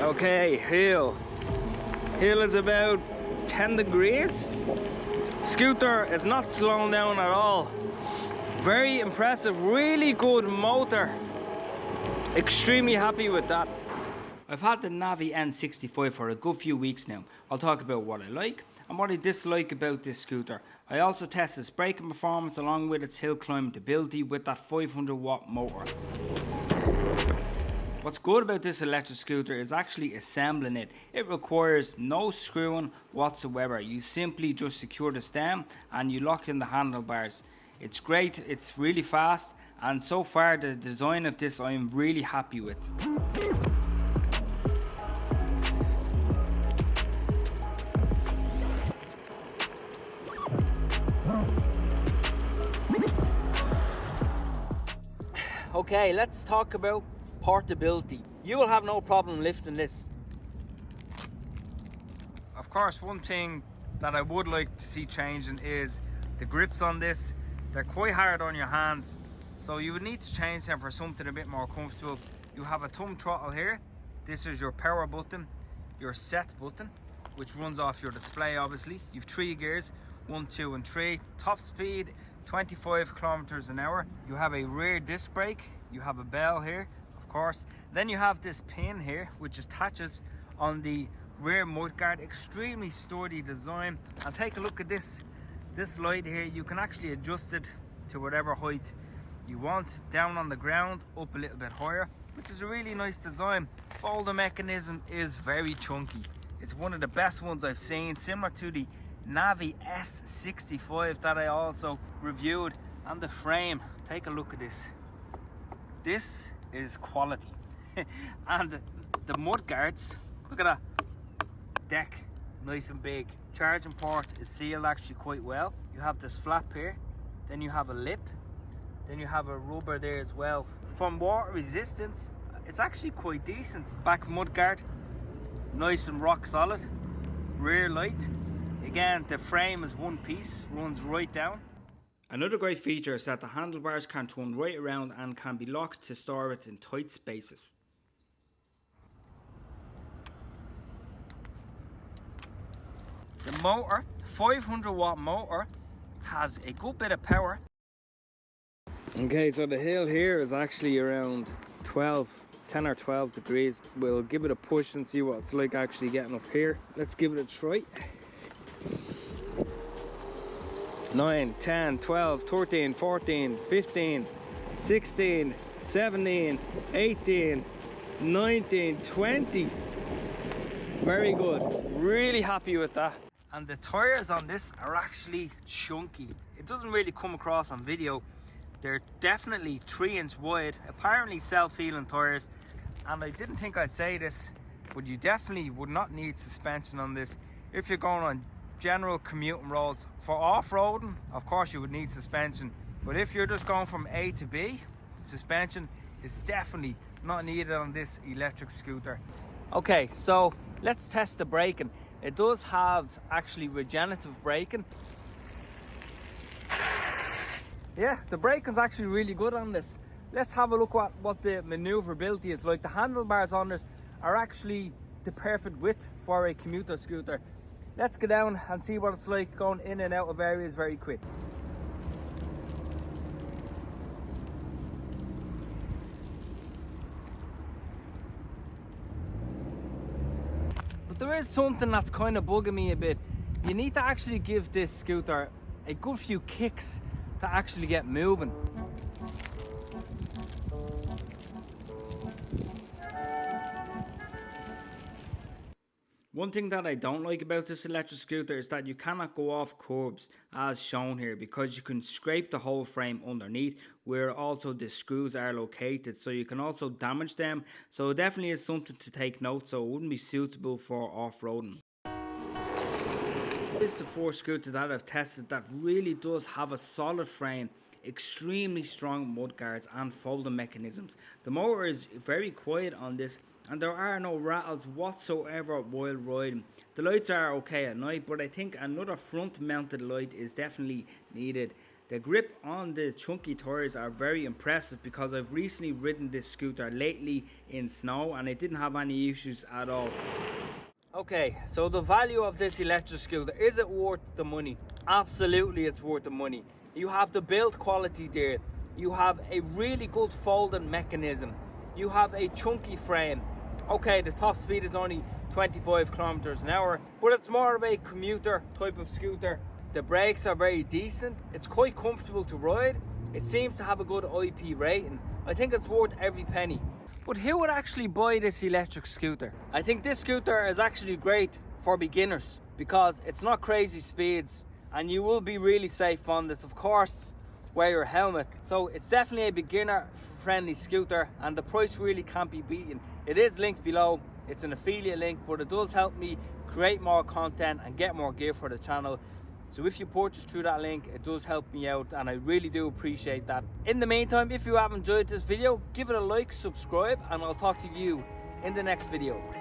Okay, hill. Hill is about 10 degrees. Scooter is not slowing down at all. Very impressive, really good motor. Extremely happy with that. I've had the Navee N65 for a good few weeks now. I'll talk about what I like and what I dislike about this scooter. I also test its braking performance along with its hill climbing ability with that 500-watt motor. What's good about this electric scooter is actually assembling it. It requires no screwing whatsoever. You simply just secure the stem and you lock in the handlebars. It's great, it's really fast, and so far the design of this I am really happy with. Okay, let's talk about portability. You will have no problem lifting this. Of course, one thing that I would like to see changing is the grips on this. They're quite hard on your hands, so you would need to change them for something a bit more comfortable. You have a thumb throttle here. This is your power button, your set button, which runs off your display obviously. You've 3 gears, 1, 2 and 3. Top speed 25 kilometers an hour. You have a rear disc brake, you have a bell here, of course. Then you have this pin here, which attaches on the rear mudguard. Extremely sturdy design. And take a look at this light here. You can actually adjust it to whatever height you want, down on the ground, up a little bit higher, which is a really nice design. Folding mechanism is very chunky. It's one of the best ones I've seen, similar to the Navee N65 that I also reviewed. And the frame, take a look at this. This is quality. And the mud guards, look at that deck, nice and big. Charging port is sealed actually quite well. You have this flap here, then you have a lip, then you have a rubber there as well. From water resistance, it's actually quite decent. Back mud guard, nice and rock solid. Rear light, again the frame is one piece, runs right down. Another great feature is that the handlebars can turn right around and can be locked to store it in tight spaces. The motor, 500-watt motor, has a good bit of power. Okay, so the hill here is actually around 10 or 12 degrees. We'll give it a push and see what it's like actually getting up here. Let's give it a try. 9, 10, 12, 13, 14, 15, 16, 17, 18, 19, 20. Very good. Really happy with that. And the tires on this are actually chunky. It doesn't really come across on video. They're definitely 3-inch wide, apparently self-healing tires. And I didn't think I'd say this, but you definitely would not need suspension on this if you're going on general commuting roads. For off-roading, of course you would need suspension, but if you're just going from A to B, suspension is definitely not needed on this electric scooter. Okay, so let's test the braking. It does have actually regenerative braking. Yeah, the braking's actually really good on this. Let's have a look at what the maneuverability is like. The handlebars on this are actually the perfect width for a commuter scooter. Let's go down and see what it's like going in and out of areas very quick. But there is something that's kind of bugging me a bit. You need to actually give this scooter a good few kicks to actually get moving. One thing that I don't like about this electric scooter is that you cannot go off curbs as shown here, because you can scrape the whole frame underneath where also the screws are located, so you can also damage them. So it definitely is something to take note, so it wouldn't be suitable for off-roading. This is the first scooter that I've tested that really does have a solid frame, extremely strong mud guards and folding mechanisms. The motor is very quiet on this, and there are no rattles whatsoever while riding. The lights are okay at night, but I think another front mounted light is definitely needed. The grip on the chunky tires are very impressive because I've recently ridden this scooter lately in snow and it didn't have any issues at all. Okay, so the value of this electric scooter, is it worth the money? Absolutely, it's worth the money. You have the build quality there. You have a really good folding mechanism. You have a chunky frame. Okay, the top speed is only 25 kilometers an hour, but it's more of a commuter type of scooter. The brakes are very decent. It's quite comfortable to ride. It seems to have a good IP rating. I think it's worth every penny. But who would actually buy this electric scooter? I think this scooter is actually great for beginners because it's not crazy speeds and you will be really safe on this. Of course, wear your helmet. So it's definitely a beginner friendly scooter and the price really can't be beaten. It is linked below. It's an affiliate link, but it does help me create more content and get more gear for the channel. So if you purchase through that link, it does help me out and I really do appreciate that. In the meantime, if you have enjoyed this video, give it a like, subscribe, and I'll talk to you in the next video.